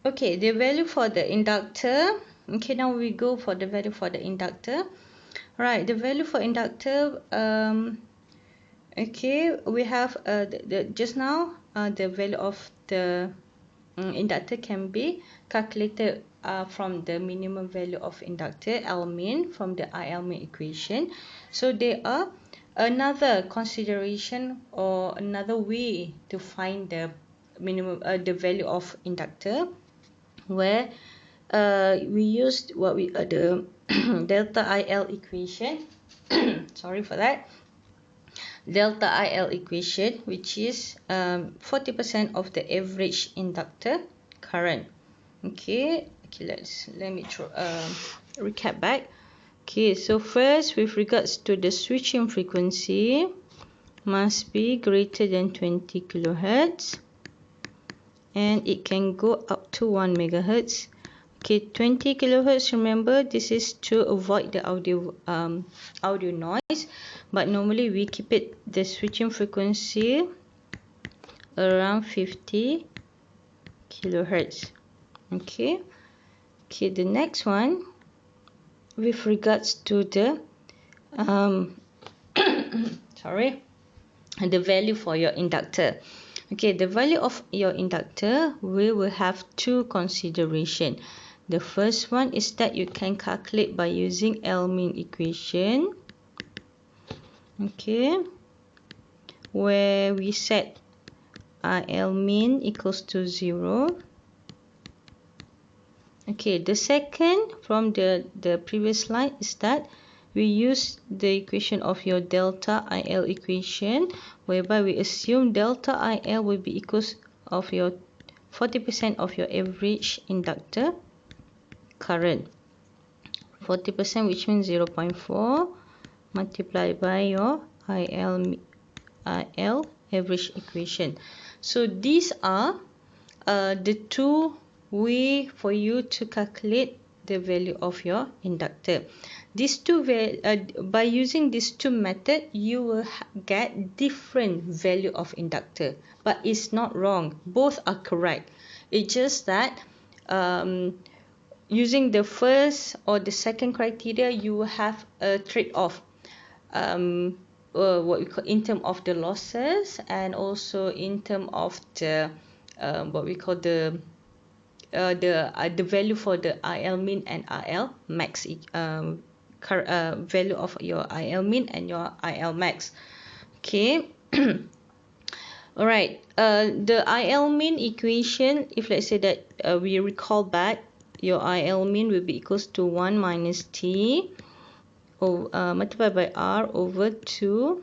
Okay, the value for the inductor. Okay, now we go for the value for the inductor. Right, the value for inductor. Okay, we have just now the value of the inductor can be calculated from the minimum value of inductor L min from the IL min equation. So there are another consideration or another way to find the minimum the value of inductor, where we used what we the delta IL equation. Sorry for that. Delta IL equation, which is 40% of the average inductor current. Okay, let me recap back. Okay, so first, with regards to the switching frequency, must be greater than 20 kilohertz, and it can go up to 1 megahertz. Okay, 20 kilohertz, remember, this is to avoid the audio noise, but normally we keep it the switching frequency around 50 kilohertz. Okay, the next one, with regards to the the value for your inductor. Okay, the value of your inductor, we will have two consideration. The first one is that you can calculate by using L min equation. Okay, where we set IL min equals to 0. Okay, the second from the previous slide is that we use the equation of your delta IL equation, whereby we assume delta IL will be equals of your 40% of your average inductor current. 40%, which means 0.4 multiplied by your IL average equation. So these are the two way for you to calculate the value of your inductor. These two by using these two methods, you will get different value of inductor, but it's not wrong, both are correct. It's just that using the first or the second criteria, you will have a trade-off, what we call in terms of the losses, and also in terms of the what we call the value for the IL min and IL max, value of your IL min and your IL max. Okay. Alright, the IL min equation, if let's say that we recall back, your IL min will be equals to 1 minus T multiplied by R over 2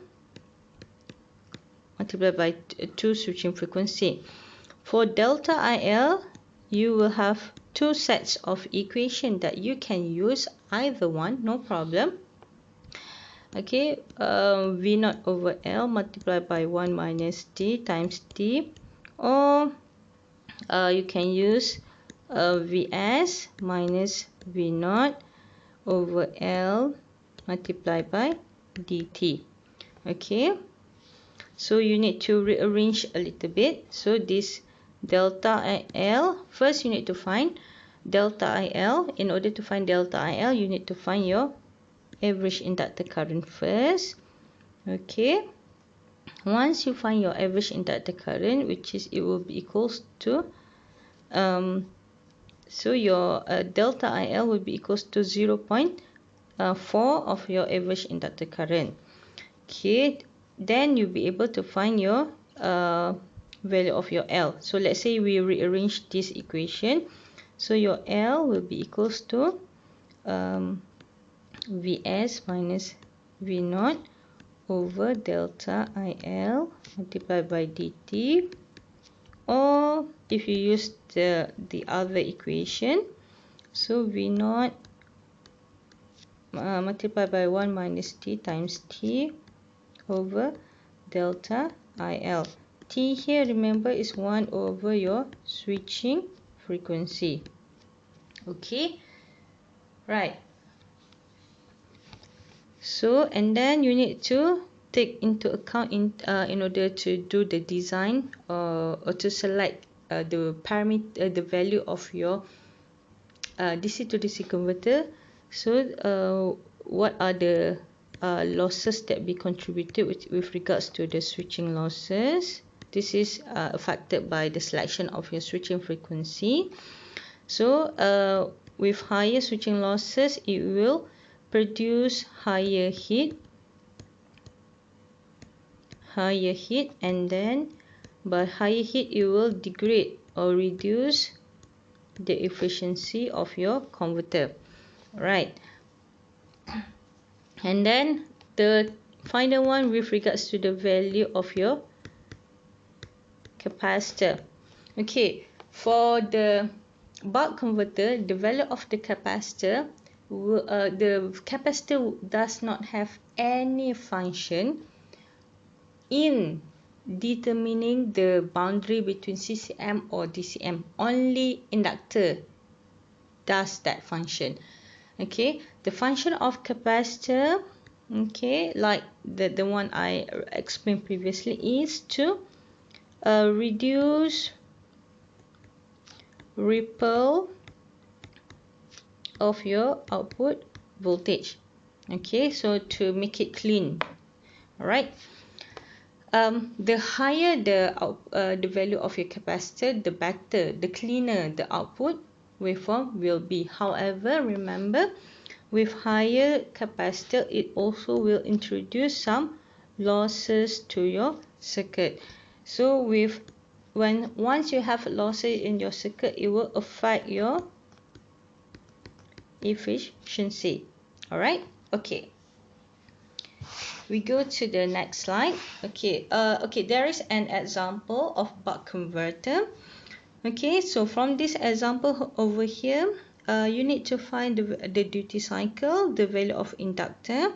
multiplied by 2 switching frequency. For delta IL, you will have two sets of equation that you can use either one, no problem. Okay, V naught over L multiplied by 1 minus T times T, or you can use Vs minus V naught over L multiplied by dt. Okay, so you need to rearrange a little bit. So this delta IL, first you need to find delta IL. In order to find delta IL, you need to find your average inductor current first. Okay, once you find your average inductor current, which is, it will be equals to so your delta IL will be equals to 0.4 of your average inductor current. Okay, then you'll be able to find your value of your L. So let's say we rearrange this equation. So your L will be equals to Vs minus V naught over delta IL multiplied by dt, or if you use the other equation, so V naught multiplied by 1 minus T times T over delta IL. T here, remember, is 1 over your switching frequency. Okay, right. So, and then you need to take into account in order to do the design or to select the parameter, the value of your DC to DC converter. So what are the losses that be contributed with regards to the switching losses? This is affected by the selection of your switching frequency. So with higher switching losses, it will produce higher heat, and then by higher heat it will degrade or reduce the efficiency of your converter. Right. And then the final one with regards to the value of your capacitor. Okay, for the buck converter, the value of the capacitor, the capacitor does not have any function in determining the boundary between CCM or DCM. Only inductor does that function. Okay, the function of capacitor, okay, like the one I explained previously, is to reduce ripple of your output voltage. Okay, so to make it clean. Alright. The higher the value of your capacitor, the better, the cleaner the output waveform will be. However, remember, with higher capacitor, it also will introduce some losses to your circuit. So once you have losses in your circuit, it will affect your efficiency. Alright, okay. We go to the next slide. Okay, there is an example of buck converter. Okay, so from this example over here, you need to find the duty cycle, the value of inductor,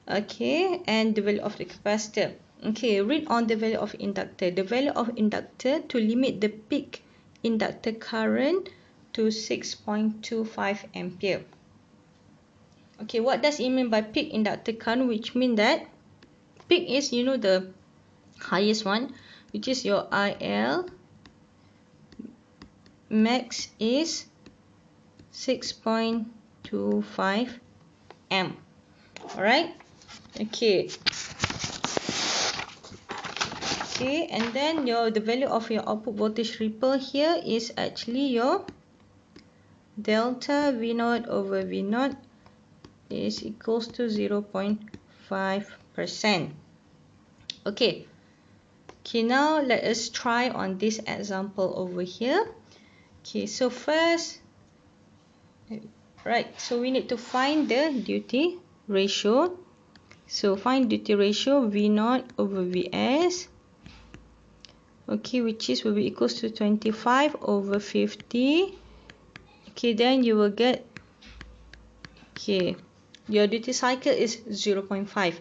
okay, and the value of the capacitor. Okay, read on the value of inductor. The value of inductor to limit the peak inductor current to 6.25 ampere. Okay, what does it mean by peak inductor current? Which means that peak is, the highest one, which is your IL. Max is 6.25 amp. Alright. Okay, and then the value of your output voltage ripple here is actually your delta V0 over V0 is equals to 0.5%. Okay, now let us try on this example over here. Okay, so first, right, so we need to find the duty ratio. So find duty ratio V0 over Vs, okay, which will be equals to 25 over 50. Okay, then you will get, okay, your duty cycle is 0.5.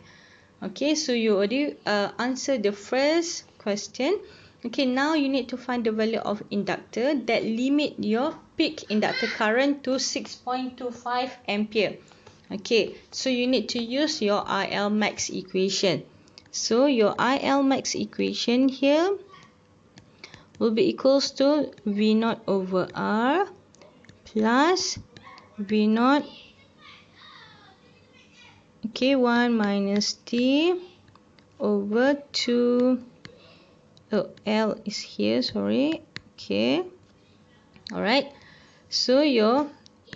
Okay, so you already answered the first question. Okay, now you need to find the value of inductor that limit your peak inductor current to 6.25 ampere. Okay, so you need to use your IL max equation. So your IL max equation here will be equals to V0 over R plus V0, okay, 1 minus T over 2, L is here, sorry, okay, alright, so your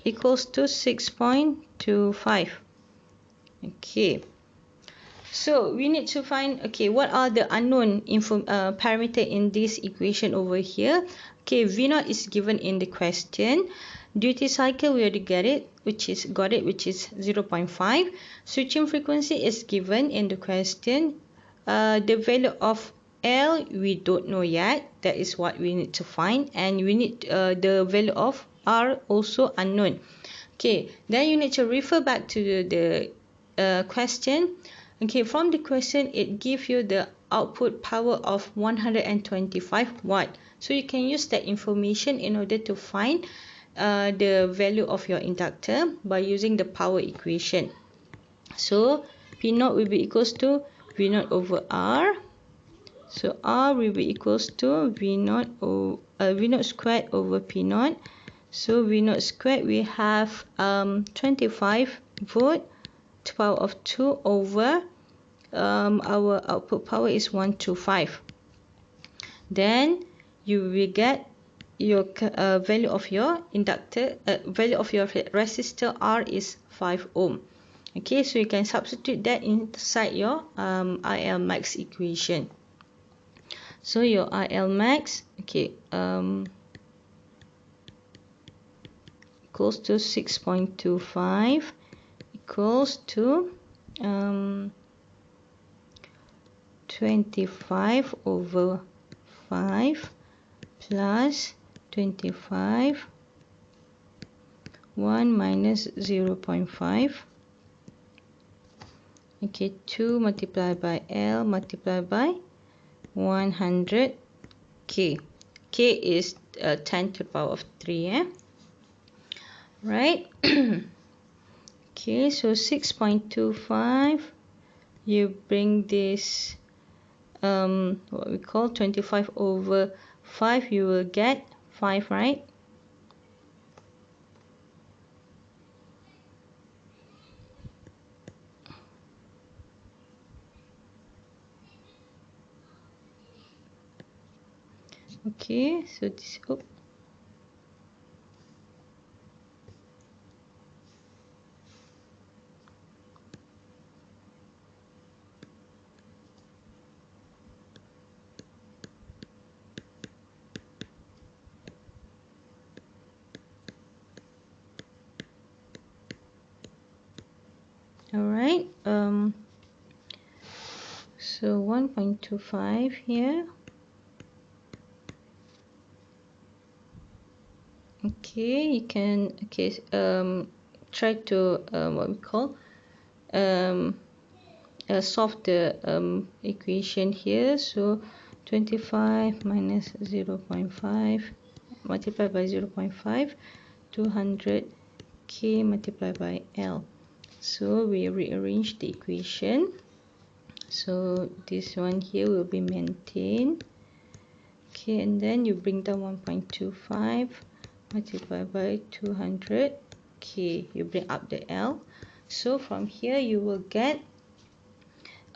equals to 6.25. okay, so we need to find, okay, what are the unknown parameter in this equation over here. Okay, V0 is given in the question. Duty cycle, we already got it, which is 0.5. Switching frequency is given in the question. The value of L we don't know yet. That is what we need to find, and we need the value of R also unknown. Okay, then you need to refer back to the question. Okay, from the question it gives you the output power of 125 watt. So you can use that information in order to find the value of your inductor by using the power equation. So P0 will be equals to V0 over R. So R will be equals to V naught squared over P naught. So V naught squared, we have 25 volt to the power of 2 over our output power is 125. Then you will get your value of your inductor, value of your resistor R is 5 ohm. Okay, so you can substitute that inside your IL max equation. So your IL max, okay, equals to 6.25 equals to 25 over 5 plus 25 1 minus 0.5. Okay, 2 multiplied by L multiplied by 100 K. K is 10 to the power of 3. Right? Okay, so 6.25, you bring this what we call 25 over 5, you will get 5, right? Okay, so this, alright, so 1.25 here. Okay, you can try to what we call solve the equation here. So 25 minus 0.5 multiplied by 0.5, 200 K multiplied by L. So we rearrange the equation. So this one here will be maintained. Okay, and then you bring down 1.25 multiplied by 200 K. You bring up the L. So from here you will get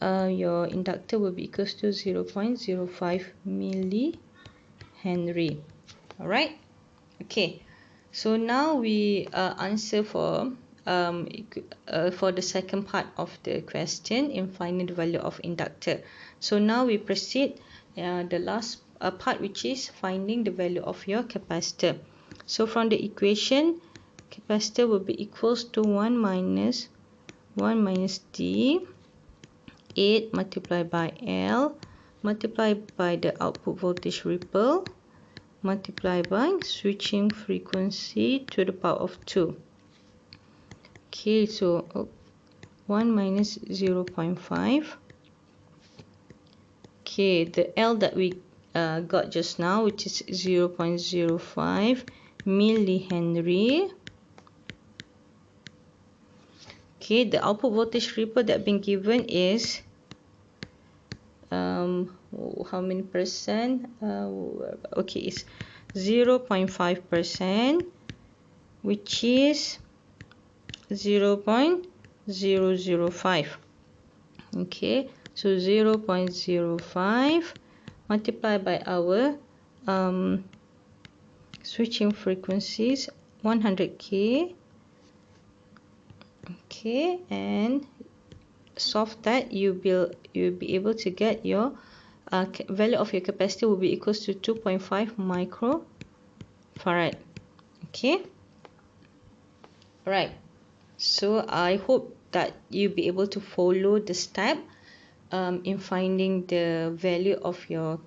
your inductor will be equals to 0.05 millihenry. Alright. Okay. So now we answer for the second part of the question in finding the value of inductor. So now we proceed the last part, which is finding the value of your capacitor. So from the equation, capacitor will be equals to 1 minus D 8 multiplied by L multiplied by the output voltage ripple multiplied by switching frequency to the power of 2. Okay, so 1 minus 0.5. Okay, the L that we got just now, which is 0.05 millihenry. Okay, the output voltage ripple that been given is how many percent? Okay, it's 0.5%, which is 0.005. Okay, so 0.05 multiplied by our switching frequencies 100K. Okay, and solve that, you'll be able to get your value of your capacitor will be equals to 2.5 microfarad. Okay, right. So I hope that you'll be able to follow the step in finding the value of your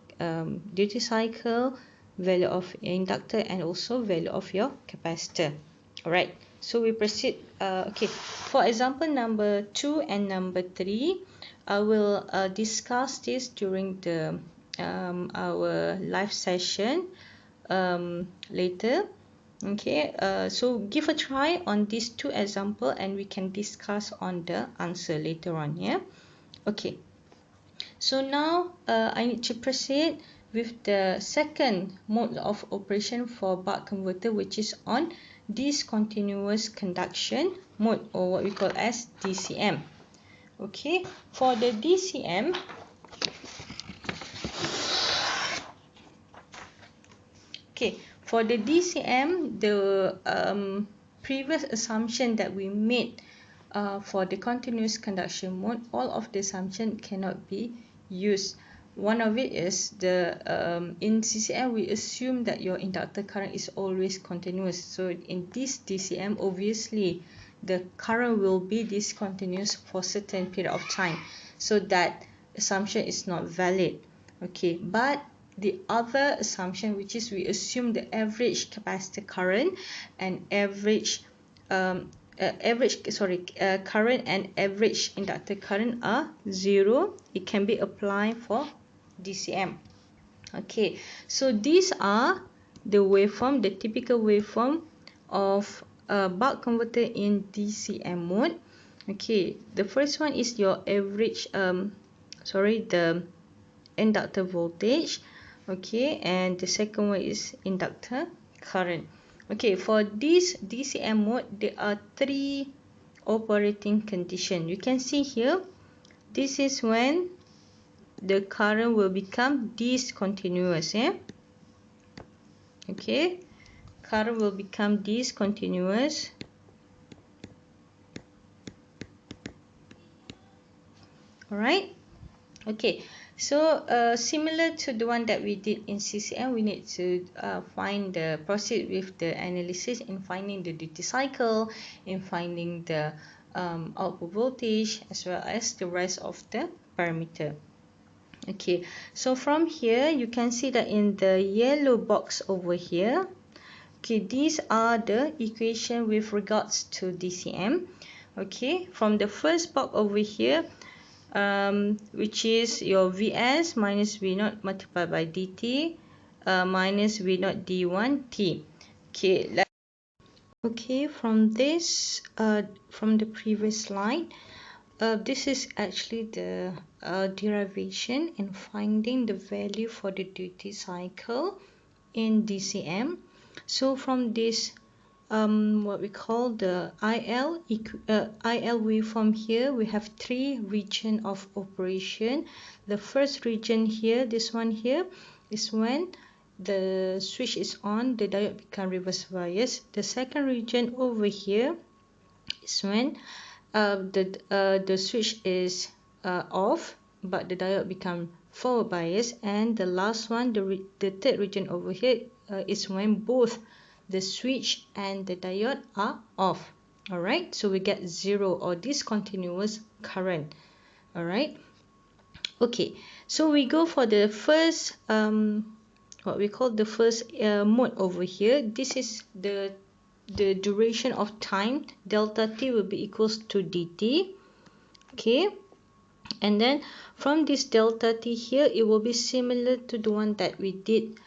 duty cycle, value of inductor, and also value of your capacitor. Alright, so we proceed. Okay, for example number 2 and number 3, I will discuss this during the our live session later. Okay, so give a try on these two examples and we can discuss on the answer later on. Yeah, okay. So now I need to proceed with the second mode of operation for buck converter, which is on discontinuous conduction mode, or what we call as DCM. Okay, for the DCM, the previous assumption that we made for the continuous conduction mode, all of the assumption cannot be used. One of it is in CCM we assume that your inductor current is always continuous. So in this DCM, obviously the current will be discontinuous for certain period of time. So that assumption is not valid. Okay, but the other assumption, which is we assume the average capacitor current and current and average inductor current are 0. It can be applied for DCM. Okay, so these are the typical waveform of a buck converter in DCM mode. Okay, the first one is your average the inductor voltage. Okay, and the second one is inductor current. Okay, for this DCM mode, there are 3 operating conditions. You can see here, this is when the current will become discontinuous. Okay, current will become discontinuous. Alright. Okay, so similar to the one that we did in CCM, we need to proceed with the analysis in finding the duty cycle, in finding the output voltage, as well as the rest of the parameter. Okay, so from here you can see that in the yellow box over here, okay, these are the equation with regards to DCM. Okay, from the first box over here, which is your Vs minus V0 multiplied by dt minus V0 d1t. Okay, from this, from the previous slide, this is actually the derivation in finding the value for the duty cycle in DCM. So from this, what we call the IL waveform here, we have 3 regions of operation. The first region here, this one here, is when the switch is on, the diode become reverse bias. The second region over here is when the switch is off, but the diode become forward bias. And the last one, the third region over here, is when both the switch and the diode are off. Alright, so we get 0 or discontinuous current. Alright, okay, so we go for the first what we call the first mode over here. This is the duration of time. Delta t will be equals to dt. Okay, and then from this delta t here, it will be similar to the one that we did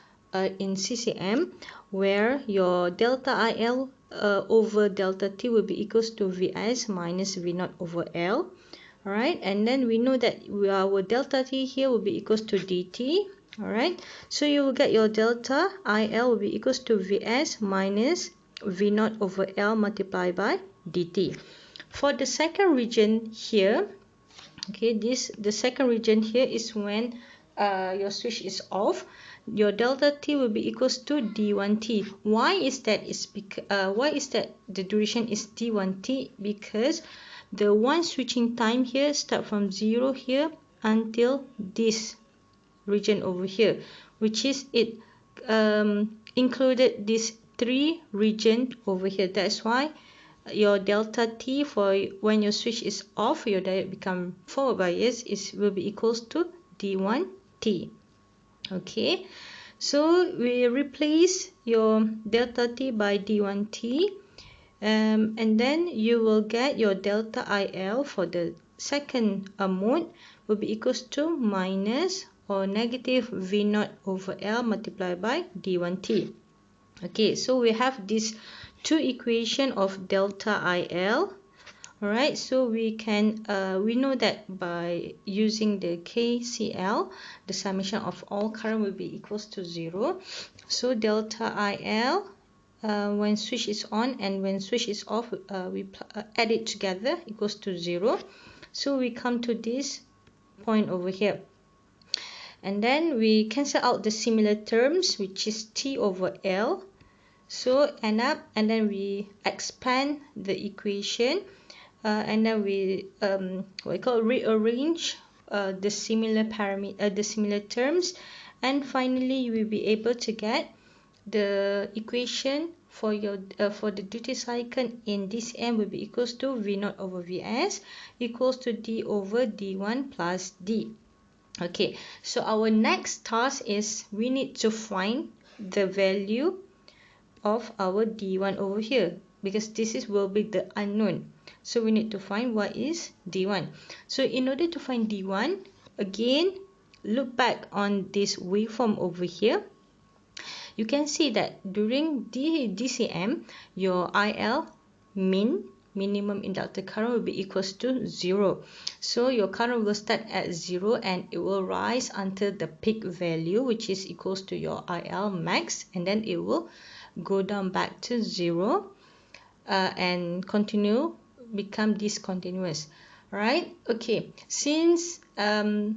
in CCM, where your delta IL over delta t will be equals to Vs minus V0 over L. Alright, and then we know that our delta t here will be equals to dt. Alright, so you will get your delta IL will be equals to Vs minus V0 over L multiplied by dt. For the second region here, okay, the second region here is when your switch is off. Your delta t will be equals to d1t. Why is that? Why is that the duration is d1t? Because the one switching time here start from 0 here until this region over here, which is it included this 3 region over here. That's why your delta t for when your switch is off, your diode become forward bias, will be equals to d1t. Okay, so we replace your delta t by d1t, and then you will get your delta IL for the second mode will be equals to minus or negative V0 over L multiplied by d1t. Okay, so we have these 2 equation of delta IL. Alright, so we know that by using the KCL, the summation of all current will be equals to 0. So delta IL, when switch is on and when switch is off, we add it together equals to 0. So we come to this point over here. And then we cancel out the similar terms, which is T over L. So and then we expand the equation. And then we rearrange the similar terms, and finally you will be able to get the equation for your for the duty cycle in DCM will be equals to V0 over Vs equals to D over D1 plus D. Okay, so our next task is we need to find the value of our D1 over here, because this will be the unknown. So we need to find what is D1. So in order to find D1, again, look back on this waveform over here. You can see that during DCM, your IL minimum inductor current will be equals to 0. So your current will start at 0 and it will rise until the peak value, which is equals to your IL max, and then it will go down back to 0 and continue become discontinuous. Right? Okay, since there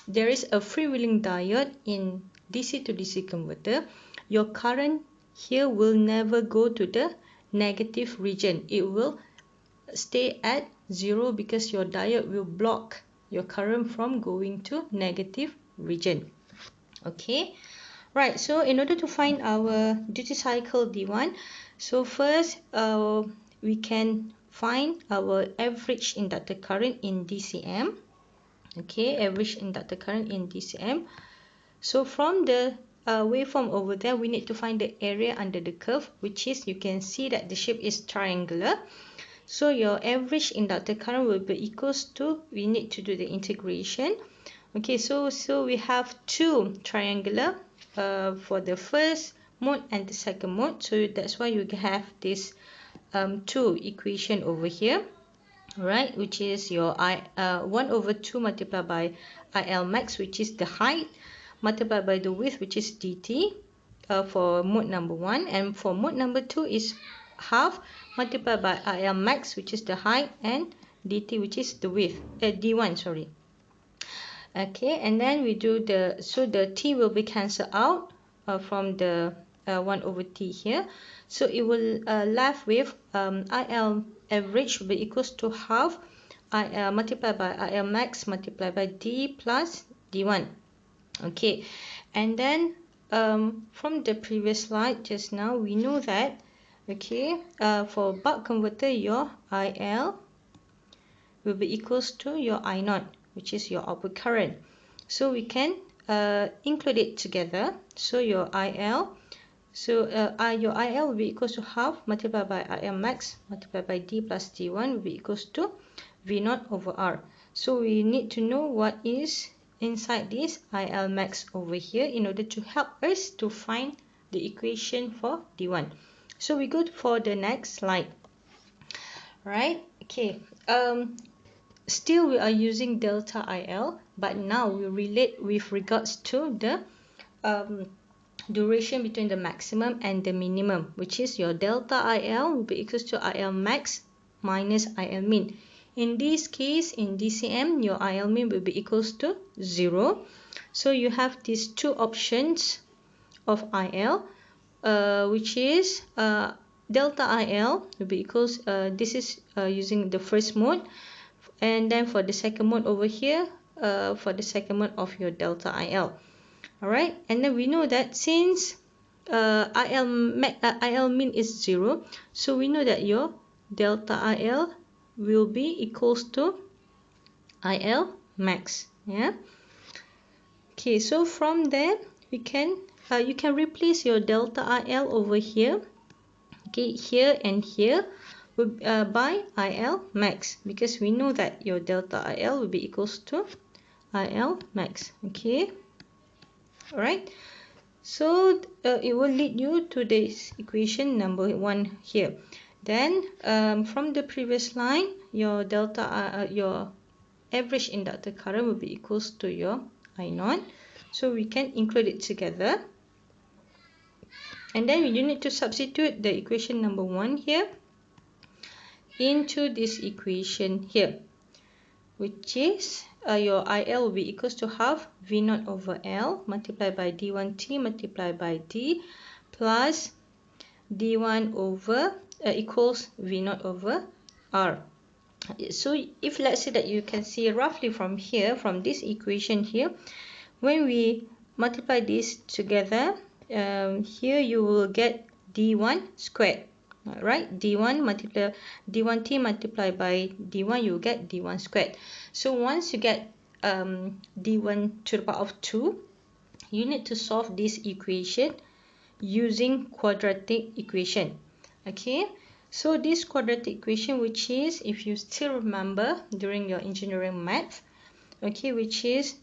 is a freewheeling diode in DC to DC converter, your current here will never go to the negative region. It will stay at 0 because your diode will block your current from going to negative region. Okay, right, so in order to find our duty cycle D1, so first we can find our average inductor current in DCM. Okay, average inductor current in DCM. So from the waveform over there, we need to find the area under the curve, which is, you can see that the shape is triangular. So your average inductor current will be equals to, we need to do the integration. Okay, so we have two triangular for the first mode and the second mode. So that's why you have this two equation over here. Right, which is your 1 over 2 multiplied by IL max, which is the height, multiplied by the width, which is dt for mode number 1, and for mode number 2 is half multiplied by IL max, which is the height, and dt, which is the width, d1, sorry. Okay, and then we do the, so the t will be cancelled out from the 1 over t here, so it will left with IL average will be equals to half multiplied by IL max multiplied by d plus d1. Okay, and then from the previous slide just now, we know that, okay, for buck converter, your IL will be equals to your I0, which is your output current. So we can include it together. So your IL, so your IL will be equals to half multiplied by IL max multiplied by D plus D1 will be equals to V0 over R. So we need to know what is inside this IL max over here in order to help us to find the equation for D1. So we go for the next slide. Right? Okay. Still we are using delta IL, but now we relate with regards to the duration between the maximum and the minimum, which is your delta IL will be equals to IL max minus IL min. In this case, in DCM, your IL min will be equals to 0. So you have these two options of IL, which is delta IL will be equals, this is using the first mode, and then for the second mode over here, for the second mode of your delta IL. Alright, and then we know that since IL min is 0, so we know that your delta IL will be equals to IL max. Yeah. Okay, so from there we can you can replace your delta IL over here. Okay, here and here by IL max, because we know that your delta IL will be equals to IL max. Okay. Alright, so it will lead you to this equation number 1 here. Then from the previous line, your delta, your average inductor current will be equals to your I naught. So we can include it together. And then you need to substitute the equation number 1 here into this equation here, which is your IL will be equals to half V0 over L multiplied by D1T multiplied by D plus D1 over equals V0 over R. So if let's say that you can see roughly from here, from this equation here, when we multiply this together, here you will get D1 squared. Right, D1 multiply D1T multiplied by D1, you get D1 squared. So once you get D1 to the power of 2, you need to solve this equation using quadratic equation. Okay, so this quadratic equation, which is, if you still remember during your engineering math, okay, which is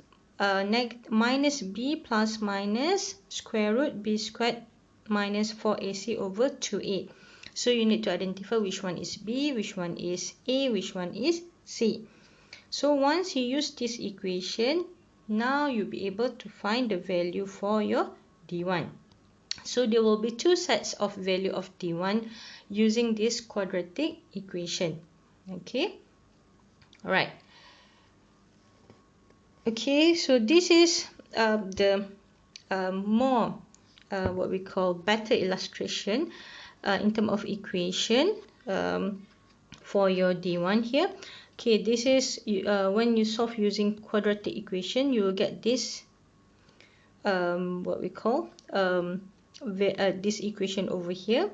minus b plus minus square root b squared minus 4ac over 2a. So you need to identify which one is b, which one is a, which one is c. So once you use this equation, now you'll be able to find the value for your d1. So there will be two sets of value of d1 using this quadratic equation. Okay, alright. Okay, so this is the more what we call better illustration in terms of equation for your D1 here. Okay, this is when you solve using quadratic equation, you will get this what we call this equation over here,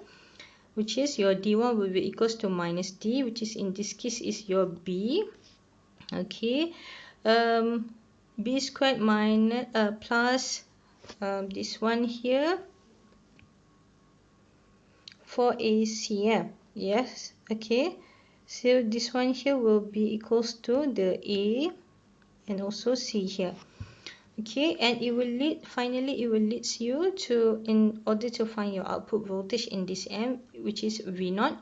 which is your D1 will be equals to minus D, which is in this case is your B. Okay, b squared minus plus this one here 4ac. Yes, okay, so this one here will be equals to the a and also c here. Okay, and it will lead, finally it will lead you to, in order to find your output voltage in this M, which is V0,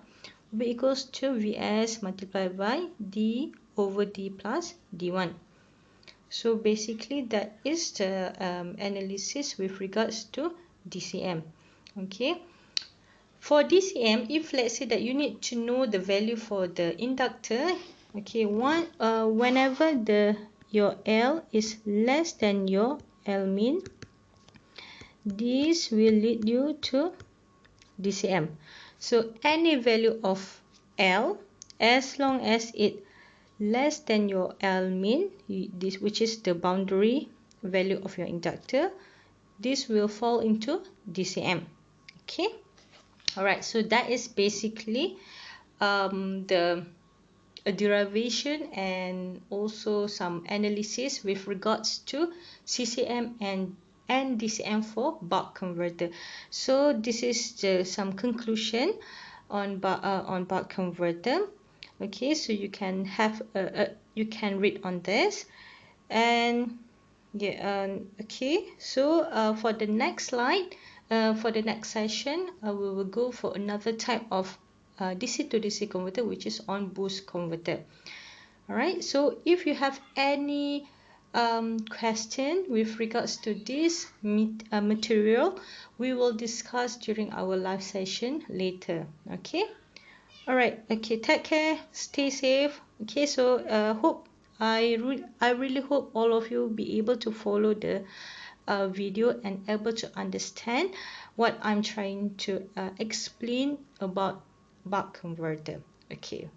will be equals to Vs multiplied by d over d plus d1. So basically that is the analysis with regards to DCM. Okay, for DCM, if let's say that you need to know the value for the inductor, okay, whenever your L is less than your L min, this will lead you to DCM. So any value of L, as long as it less than your L min, this, which is the boundary value of your inductor, this will fall into DCM. Okay, alright, so that is basically the derivation and also some analysis with regards to CCM and DCM for buck converter. So this is some conclusion on buck converter. Okay, so you can have you can read on this, and yeah, okay, so for the next slide, for the next session, we will go for another type of DC to DC converter, which is on boost converter. Alright, so if you have any question with regards to this material, we will discuss during our live session later. Okay, alright, okay, take care, stay safe. Okay, so I really hope all of you be able to follow the video and able to understand what I'm trying to explain about buck converter. Okay,